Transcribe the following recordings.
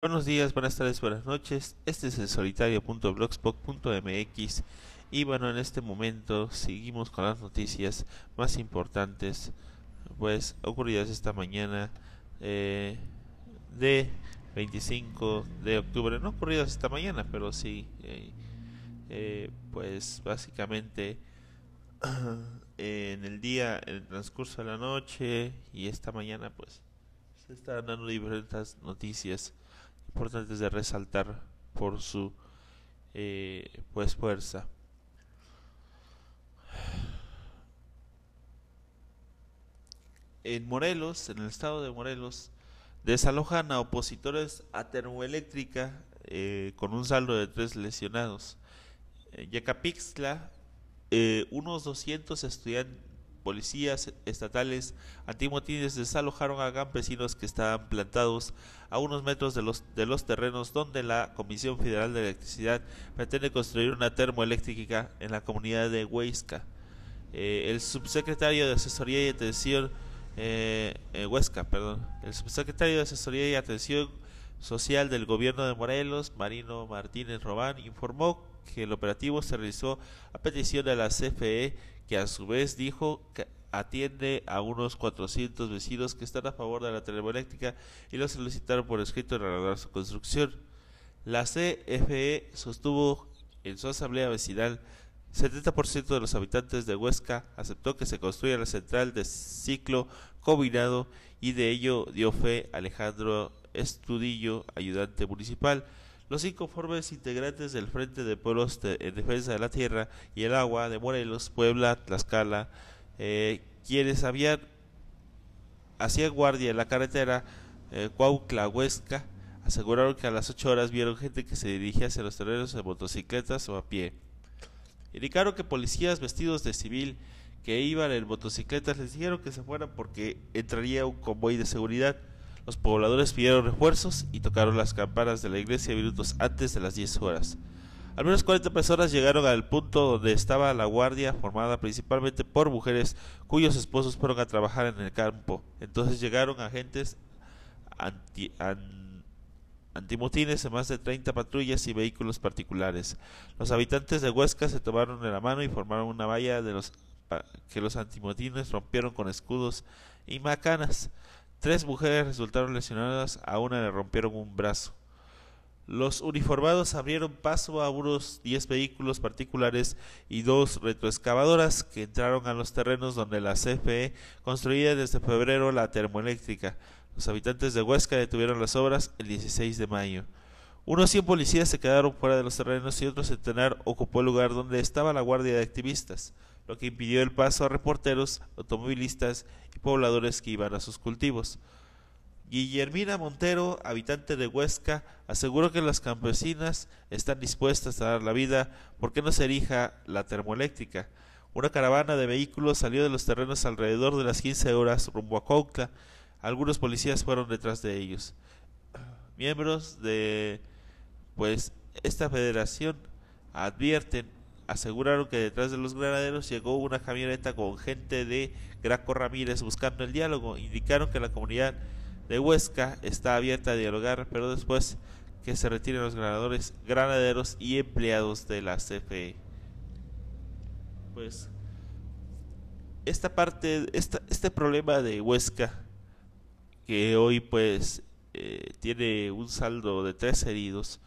Buenos días, buenas tardes, buenas noches. Este es el solitario.blogspot.mx y bueno, en este momento seguimos con las noticias más importantes, pues ocurridas esta mañana eh, de 25 de octubre. No ocurridas esta mañana, pero sí, pues básicamente en el día, en el transcurso de la noche y esta mañana, pues se están dando diferentes noticias importantes de resaltar por su pues fuerza. En Morelos, en el estado de Morelos, desalojan a opositores a termoeléctrica con un saldo de 3 lesionados. En Yecapixtla, unos 200 estudiantes, policías estatales antimotines desalojaron a campesinos que estaban plantados a unos metros de los terrenos donde la Comisión Federal de Electricidad pretende construir una termoeléctrica en la comunidad de Huesca. El subsecretario de Asesoría y Atención Huesca, perdón, el subsecretario de Asesoría y Atención Social del Gobierno de Morelos, Marino Martínez Robán, informó que el operativo se realizó a petición de la CFE, que a su vez dijo que atiende a unos 400 vecinos que están a favor de la termoeléctrica y lo solicitaron por escrito en reanudar su construcción. La CFE sostuvo en su asamblea vecinal 70% de los habitantes de Huesca aceptó que se construya la central de ciclo combinado y de ello dio fe Alejandro Estudillo, ayudante municipal. Los inconformes integrantes del Frente de Pueblos en Defensa de la Tierra y el Agua de Morelos, Puebla, Tlaxcala, quienes hacían guardia en la carretera Cuautla-Huesca, aseguraron que a las 8 horas vieron gente que se dirigía hacia los terrenos en motocicletas o a pie. Indicaron que policías vestidos de civil que iban en motocicletas les dijeron que se fueran porque entraría un convoy de seguridad. Los pobladores pidieron refuerzos y tocaron las campanas de la iglesia minutos antes de las 10 horas. Al menos 40 personas llegaron al punto donde estaba la guardia, formada principalmente por mujeres cuyos esposos fueron a trabajar en el campo. Entonces llegaron agentes anti, an- antimotines en más de 30 patrullas y vehículos particulares. Los habitantes de Huesca se tomaron de la mano y formaron una valla que los antimotines rompieron con escudos y macanas. 3 mujeres resultaron lesionadas, a una le rompieron un brazo. Los uniformados abrieron paso a unos 10 vehículos particulares y 2 retroexcavadoras que entraron a los terrenos donde la CFE construía desde febrero la termoeléctrica. Los habitantes de Huesca detuvieron las obras el 16 de mayo. Unos 100 policías se quedaron fuera de los terrenos y otro centenar ocupó el lugar donde estaba la guardia de activistas, lo que impidió el paso a reporteros, automovilistas y pobladores que iban a sus cultivos. Guillermina Montero, habitante de Huesca, aseguró que las campesinas están dispuestas a dar la vida porque no se erija la termoeléctrica. Una caravana de vehículos salió de los terrenos alrededor de las 15 horas rumbo a Cuautla. Algunos policías fueron detrás de ellos. Miembros de pues esta federación advierten, aseguraron que detrás de los granaderos llegó una camioneta con gente de Graco Ramírez buscando el diálogo. Indicaron que la comunidad de Huesca está abierta a dialogar, pero después que se retiren los granaderos y empleados de la CFE. Pues este problema de Huesca, que hoy pues tiene un saldo de 3 heridos,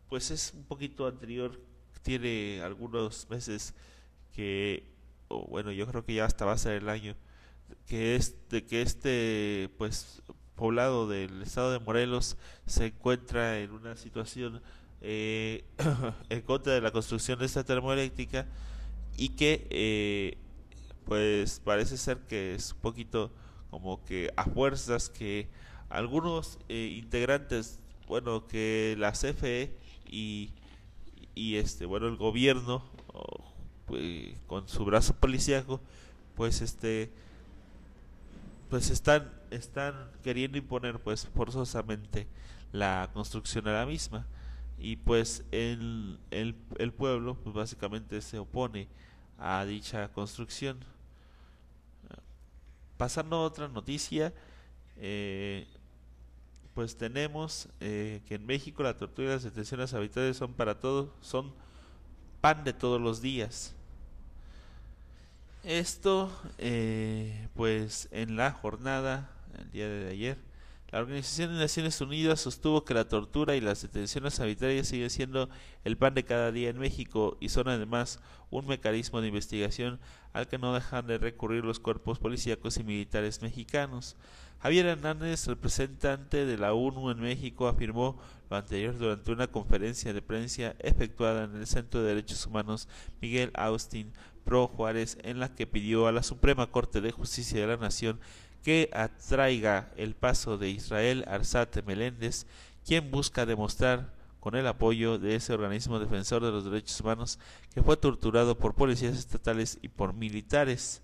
pues es un poquito anterior, tiene algunos meses que, o bueno, yo creo que ya hasta va a ser el año, que este pues poblado del estado de Morelos se encuentra en una situación en contra de la construcción de esta termoeléctrica y que pues parece ser que es un poquito como que a fuerzas que algunos integrantes, bueno, que la CFE y, bueno, el gobierno con su brazo policíaco, pues pues están queriendo imponer pues forzosamente la construcción a la misma y pues el pueblo pues básicamente se opone a dicha construcción. Pasando a otra noticia, eh, pues tenemos que en México la tortura y las detenciones arbitrarias son para todos, son pan de todos los días. Esto, pues en la jornada, el día de ayer, la Organización de Naciones Unidas sostuvo que la tortura y las detenciones arbitrarias siguen siendo el pan de cada día en México y son además un mecanismo de investigación al que no dejan de recurrir los cuerpos policíacos y militares mexicanos. Javier Hernández, representante de la ONU en México, afirmó lo anterior durante una conferencia de prensa efectuada en el Centro de Derechos Humanos Miguel Austin Pro Juárez, en la que pidió a la Suprema Corte de Justicia de la Nación que atraiga el paso de Israel Arzate Meléndez, quien busca demostrar con el apoyo de ese organismo defensor de los derechos humanos que fue torturado por policías estatales y por militares.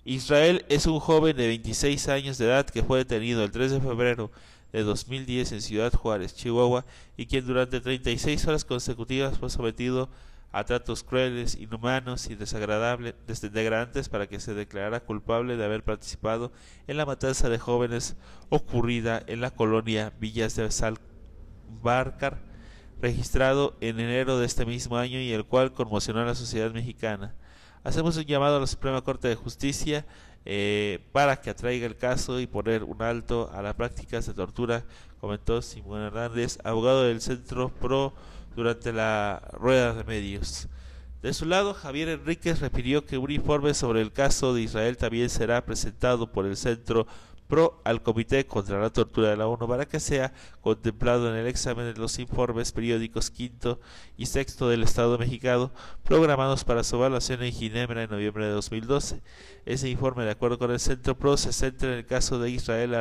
Israel es un joven de 26 años de edad que fue detenido el 3 de febrero de 2010 en Ciudad Juárez, Chihuahua, y quien durante 36 horas consecutivas fue sometido a tratos crueles, inhumanos y degradantes para que se declarara culpable de haber participado en la matanza de jóvenes ocurrida en la colonia Villas de Salvarcar, registrado en enero de este mismo año y el cual conmocionó a la sociedad mexicana. Hacemos un llamado a la Suprema Corte de Justicia para que atraiga el caso y poner un alto a las prácticas de tortura, comentó Simón Hernández, abogado del Centro PRO, durante la rueda de medios. De su lado, Javier Enríquez refirió que un informe sobre el caso de Israel también será presentado por el Centro PRO al Comité contra la Tortura de la ONU para que sea contemplado en el examen de los informes periódicos quinto y sexto del Estado mexicano programados para su evaluación en Ginebra en noviembre de 2012. Ese informe, de acuerdo con el Centro PRO, se centra en el caso de Israel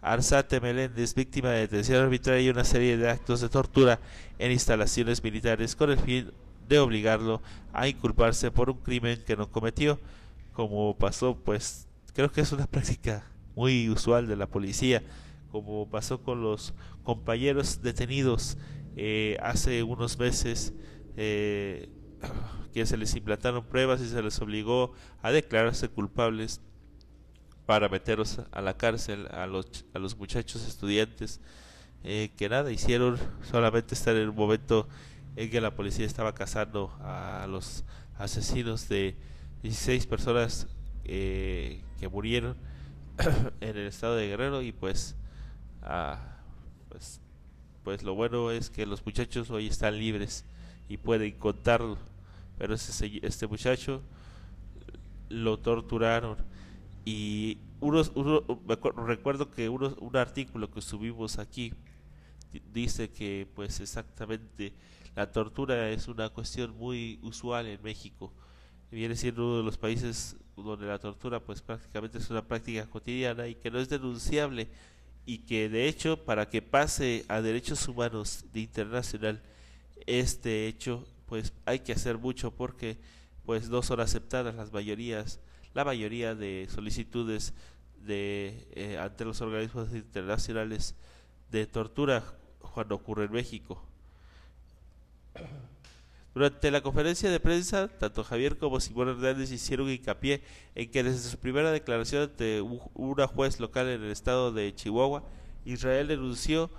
Arzate Meléndez, víctima de detención arbitraria y una serie de actos de tortura en instalaciones militares con el fin de obligarlo a inculparse por un crimen que no cometió, como pasó, pues creo que es una práctica muy usual de la policía, como pasó con los compañeros detenidos hace unos meses, que se les implantaron pruebas y se les obligó a declararse culpables para meterlos a la cárcel a los muchachos estudiantes que nada hicieron, solamente estar en un momento en que la policía estaba cazando a los asesinos de 16 personas que murieron en el estado de Guerrero. Y pues, pues lo bueno es que los muchachos hoy están libres y pueden contarlo, pero este muchacho lo torturaron. Y recuerdo que un artículo que subimos aquí dice que pues exactamente la tortura es una cuestión muy usual en México. Viene siendo uno de los países donde la tortura pues prácticamente es una práctica cotidiana y que no es denunciable, y que de hecho para que pase a derechos humanos de internacional este hecho pues hay que hacer mucho, porque pues no son aceptadas la mayoría de solicitudes ante los organismos internacionales de tortura cuando ocurre en México. Durante la conferencia de prensa, tanto Javier como Simón Hernández hicieron hincapié en que desde su primera declaración ante una juez local en el estado de Chihuahua, Israel denunció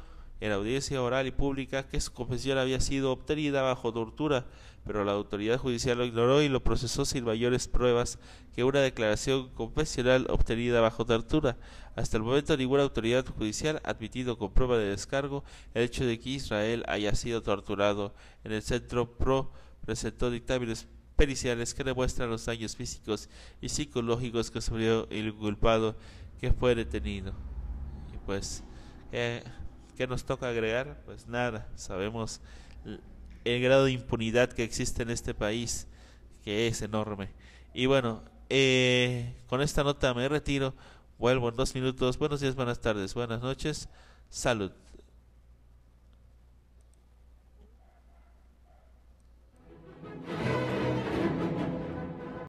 en audiencia oral y pública que su confesión había sido obtenida bajo tortura, pero la autoridad judicial lo ignoró y lo procesó sin mayores pruebas que una declaración confesional obtenida bajo tortura. Hasta el momento ninguna autoridad judicial ha admitido con prueba de descargo el hecho de que Israel haya sido torturado. En el Centro PRO presentó dictámenes periciales que demuestran los daños físicos y psicológicos que sufrió el inculpado que fue detenido. Y pues, ¿qué nos toca agregar? Pues nada, sabemos el grado de impunidad que existe en este país, que es enorme. Y bueno, con esta nota me retiro, vuelvo en 2 minutos. Buenos días, buenas tardes, buenas noches, salud.